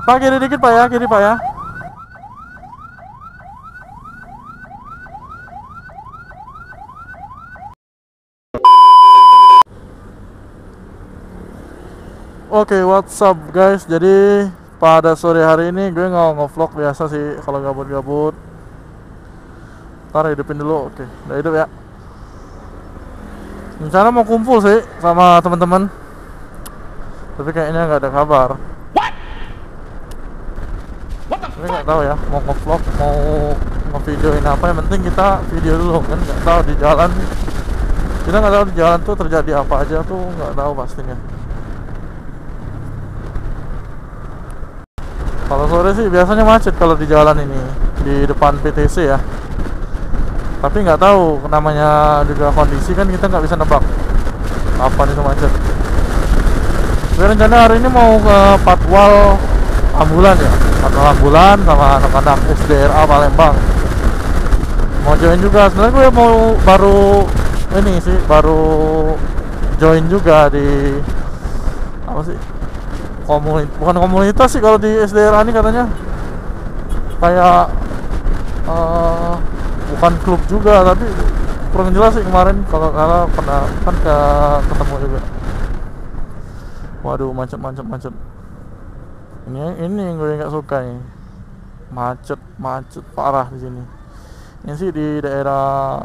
Pak, kiri dikit Pak ya, kiri Pak ya. Oke, what's up guys? Jadi pada sore hari ini gue nggak nge-vlog biasa sih kalau gabut-gabut. Ntar hidupin dulu, oke, udah hidup ya. Rencana mau kumpul sih sama teman-teman, tapi kayaknya nggak ada kabar. Tapi nggak tahu ya, mau nge-vlog, mau nge-videoin apa, yang penting kita video dulu kan. Nggak tahu di jalan, kita nggak tahu di jalan tuh terjadi apa aja tuh, nggak tahu pastinya. Kalau sore sih biasanya macet kalau di jalan ini, di depan PTC ya. Tapi nggak tahu, namanya juga kondisi kan, kita nggak bisa nebak kapan itu macet. Gue rencana hari ini mau ke Patwal Ambulan ya, Patwal Ambulan sama anak-anak SDRA Palembang. Mau join juga, sebenarnya gue mau baru ini sih, baru join juga di apa sih? Bukan komunitas sih kalau di SDRA ini katanya, kayak bukan klub juga, tapi kurang jelas sih kemarin. Kalau pernah kan ketemu juga. Waduh, macet. Ini yang gue nggak suka nih, macet parah di sini. Ini sih di daerah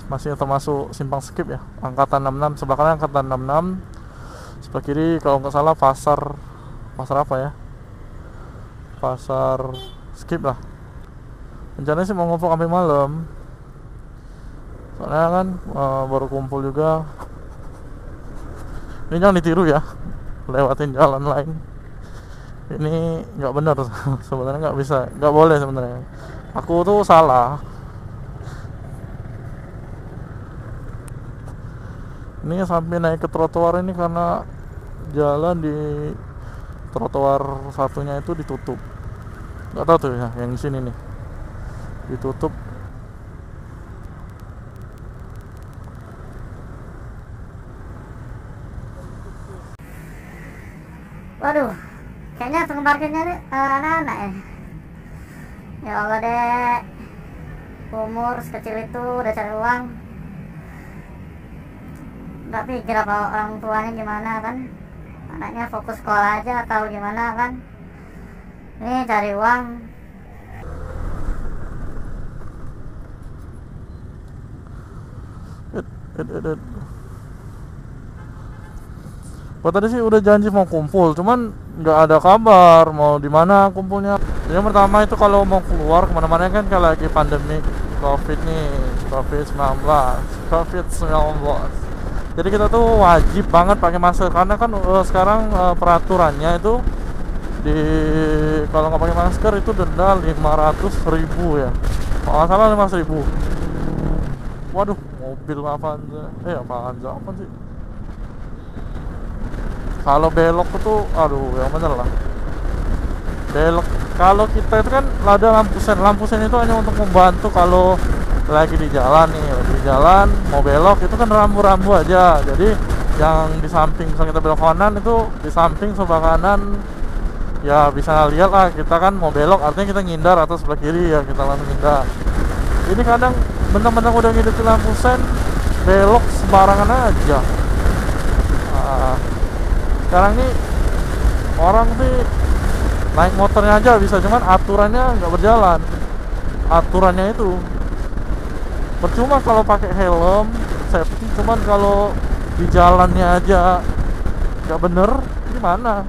masih termasuk simpang skip ya, angkatan 66, sebelah kanan angkatan 66, sebelah kiri kalau nggak salah pasar apa ya, pasar skip lah. Rencananya sih mau ngobrol sampai malam, soalnya kan baru kumpul juga. Ini jangan ditiru ya, lewatin jalan lain ini nggak bener. Sebenarnya nggak bisa, nggak boleh sebenarnya. Aku tuh salah. Ini sampai naik ke trotoar ini karena jalan di trotoar satunya itu ditutup. Nggak tahu tuh ya, yang di sini nih ditutup. Waduh, kayaknya tukang parkirnya deh anak-anak ya. Ya Allah deh, umur sekecil itu udah cari uang, nggak pikir apa orang tuanya gimana kan. Anaknya fokus sekolah aja atau gimana kan. Ini cari uang. Gua tadi sih udah janji mau kumpul, cuman nggak ada kabar mau di mana kumpulnya. Yang pertama itu kalau mau keluar kemana-mana kan, kalau lagi pandemi COVID-19. Jadi kita tuh wajib banget pakai masker, karena kan sekarang peraturannya itu kalau nggak pakai masker itu denda 500.000 ya. Kalau nggak salah 500.000. Waduh, mobil apaan sih? Kalau belok itu, aduh, yang bener lah. Belok, kalau kita itu kan ada lampu sen itu hanya untuk membantu kalau lagi di jalan mau belok itu kan rambu-rambu aja. Jadi yang di samping, misalnya kita belok kanan itu di samping sebelah kanan ya bisa lihat lah, kita kan mau belok artinya kita ngindar, atau sebelah kiri ya kita langsung ngindar. Ini kadang bener-bener udah ngidupin lampu sen, belok sembarangan aja. Sekarang nih orang sih naik motornya aja bisa, cuman aturannya nggak berjalan. Aturannya itu percuma kalau pakai helm safety, cuman kalau di jalannya aja nggak bener, gimana?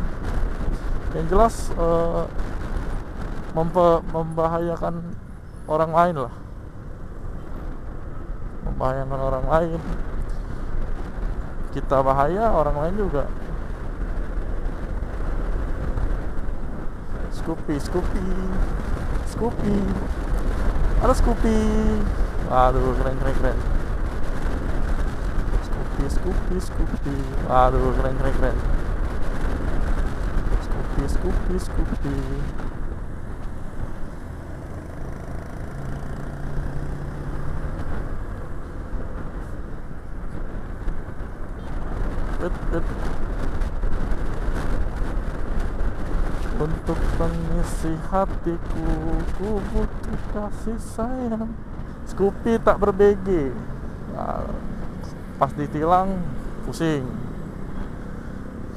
Yang jelas membahayakan orang lain lah, membahayakan orang lain. Kita bahaya, orang lain juga. Scoopy, ada Scoopy. Aduh, keren. Scoopy. Aduh, keren. Scoopy. untuk pengisi hatiku, ku butuh kasih sayang. Scoopy tak ber-BG. Nah, pas ditilang pusing.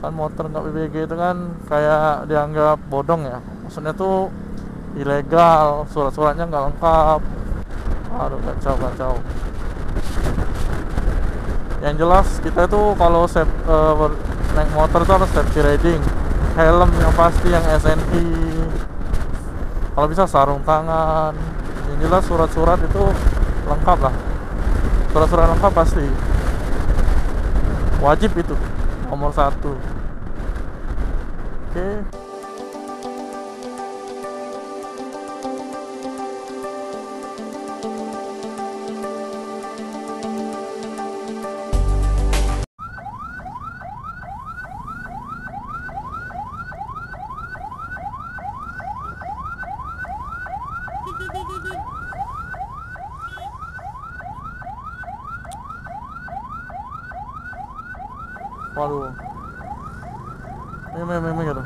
Kan motor nggak BBG itu kan kayak dianggap bodong ya. Maksudnya tuh ilegal, surat-suratnya nggak lengkap. Aduh, kacau. Yang jelas kita tuh kalau naik motor tuh harus safety riding, helm yang pasti yang SNI, kalau bisa sarung tangan. Yang jelas surat-surat itu lengkap lah, surat-surat lengkap pasti wajib, itu nomor 1. Oke. Waduh, ini gitu.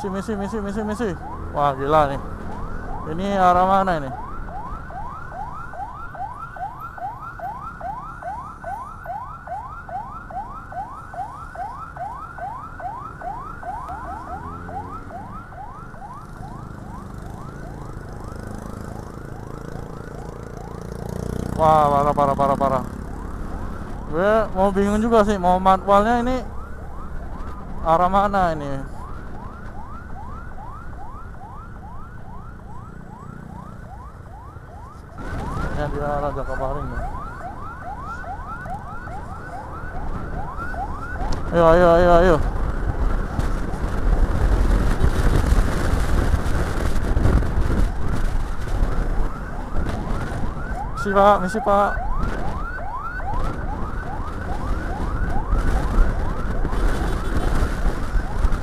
Misi. Wah, gila nih. Ini arah mana ini? Wah, parah. Gue mau bingung juga sih, mau manualnya ini arah mana ini? Di arah Jakabaring nih. Ayo. Misi pak.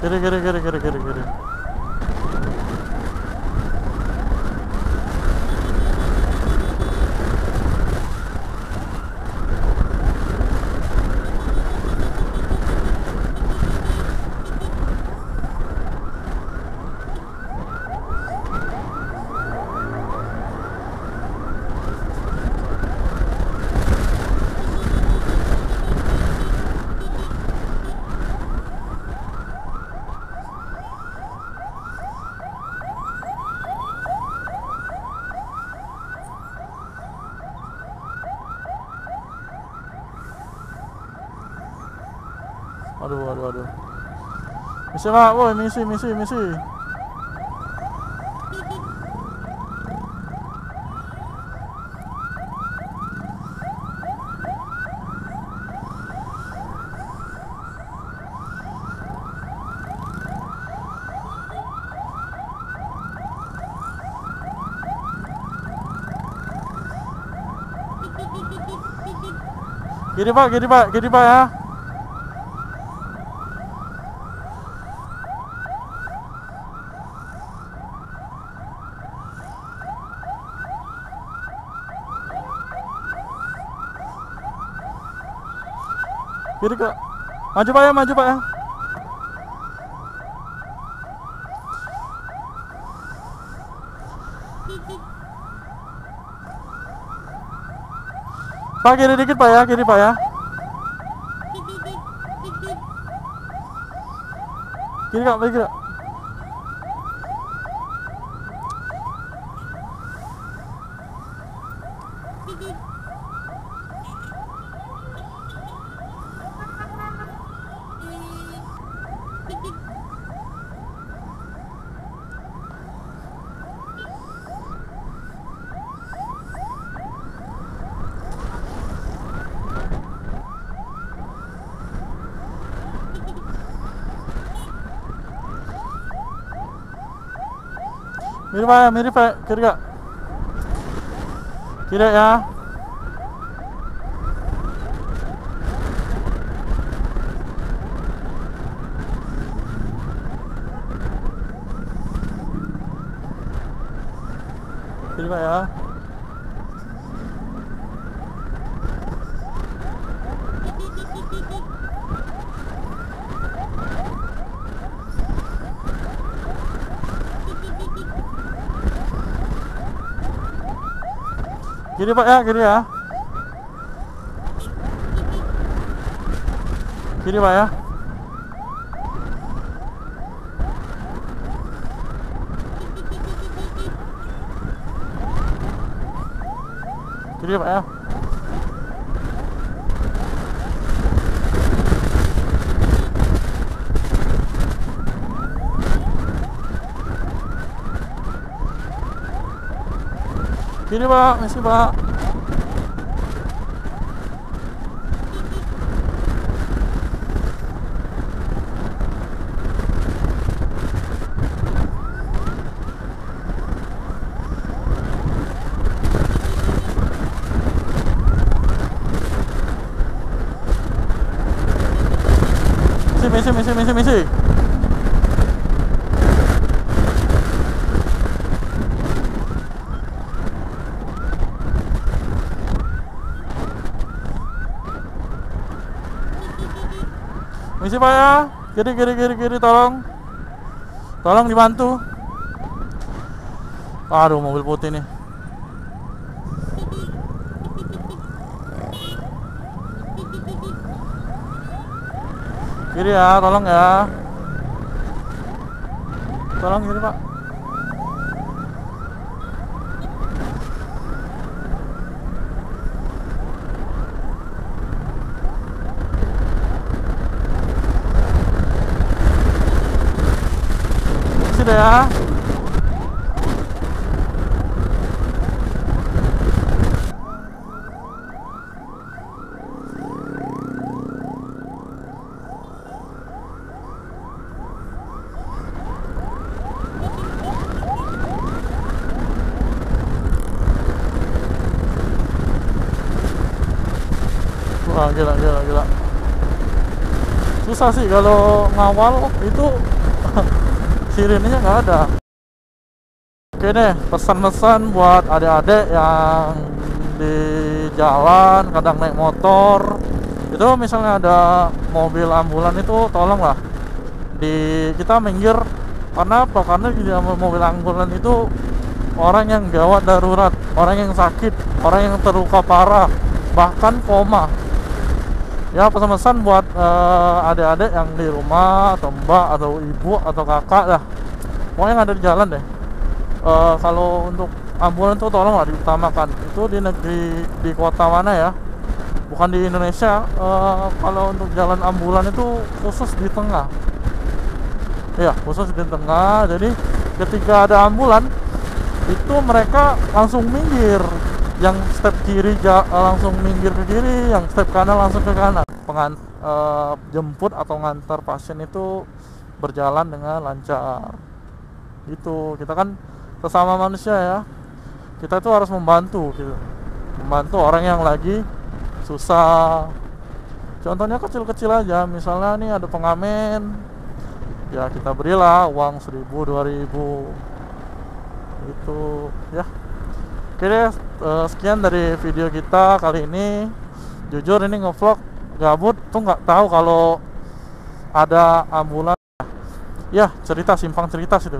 Kiri. Aduh. Misi pak, woi, misi. Kiri pak ya. Kiri kak. Maju pak ya. Pak, kiri dikit pak ya. Kiri kak. Mirip Pak, kiri Kak. Kiri ya. Kiri Pak ya. Kiri Pak ya, kiri ya. Kiri Pak ya. Kiri Pak ya. Kiri Pak, misi Pak. Misi. Misi Pak ya. Kiri, tolong dibantu. Aduh, mobil putih nih. Kiri ya, tolong ya. Tolong kiri Pak. Sudah ya. Wah, gila. Susah sih kalau ngawal itu sirenenya nggak ada. Oke deh, pesan-pesan buat adik-adik yang di jalan kadang naik motor itu, misalnya ada mobil ambulan itu tolonglah kita minggir. Karena apa? Karena di dalam mobil ambulan itu orang yang gawat darurat, orang yang sakit, orang yang terluka parah, bahkan koma. Ya, pesan-pesan buat adik-adik yang di rumah, atau mbak, atau ibu, atau kakak lah, pokoknya yang ada di jalan deh. Kalau untuk ambulan itu tolonglah diutamakan. Itu di negeri, di kota mana ya, bukan di Indonesia. Kalau untuk jalan ambulan itu khusus di tengah. Ya, khusus di tengah. Jadi ketika ada ambulan itu mereka langsung minggir. Yang step kiri langsung minggir ke kiri, yang step kanan langsung ke kanan. Jemput atau ngantar pasien itu berjalan dengan lancar. Gitu. Kita kan sesama manusia ya. Kita itu harus membantu gitu. Membantu orang yang lagi susah. Contohnya kecil-kecil aja. Misalnya nih ada pengamen, ya kita berilah uang 1.000, 2.000 gitu ya. Oke deh, sekian dari video kita kali ini. Jujur ini ngevlog gabut tuh, nggak tahu kalau ada ambulan. Ya, simpang cerita situ.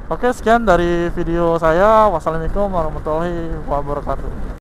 Oke, sekian dari video saya. Wassalamualaikum warahmatullahi wabarakatuh.